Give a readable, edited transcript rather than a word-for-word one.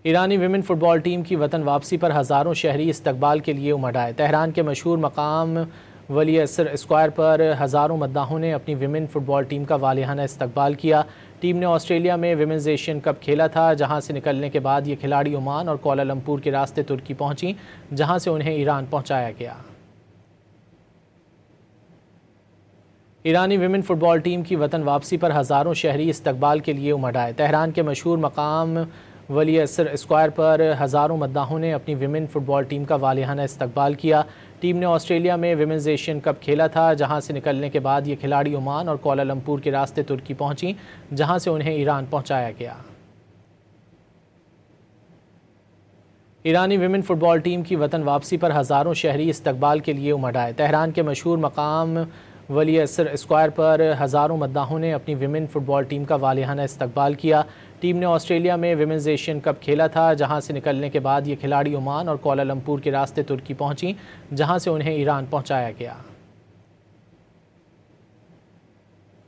ایرانی women fit بال team کی وطن واپسی پر ہزاروں شہری استقبال کے لیے امڈ آئے۔ تہران کے مشہور مقام ولی عصر اسکوائر پر ہزاروں مداحوں نے اپنی ویمن فٹ بال ٹیم کا والہانہ استقبال کیا۔ ٹیم نے آسٹریلیا میں ویمنز ایشین کپ کھیلا تھا، جہاں سے نکلنے کے بعد یہ کھلاڑی عمان اور کوالالمپور کے راستے ترکی پہنچیں، جہاں سے انہیں ایران پہنچایا گیا۔ ایرانی ویمن فٹ بال ٹیم کی وطن واپسی پر ہزاروں شہری استقبال کے لیے امڈ آئے۔ تہران کے مشہور مقام ولی عصر اسکوائر پر ہزاروں مداحوں نے اپنی ویمن فٹ بال ٹیم کا والہانہ استقبال کیا۔ ٹیم نے آسٹریلیا میں ویمنز ایشین کپ کھیلا تھا، جہاں سے نکلنے کے بعد یہ کھلاڑی عمان اور کوالالمپور کے راستے ترکی پہنچیں، جہاں سے انہیں ایران پہنچایا گیا۔ ایرانی ویمن فٹ بال ٹیم کی وطن واپسی پر ہزاروں شہری استقبال کے لیے امڈ آئے۔ تہران کے مشہور مقام ولی عصر اسکوائر پر ہزاروں مداحوں نے اپنی ویمن فٹ بال ٹیم کا والہانہ استقبال کیا۔ ٹیم نے آسٹریلیا میں ویمنز ایشین کپ کھیلا تھا، جہاں سے نکلنے کے بعد یہ کھلاڑی عمان اور کوالالمپور کے راستے ترکی پہنچیں، جہاں سے انہیں ایران پہنچایا گیا۔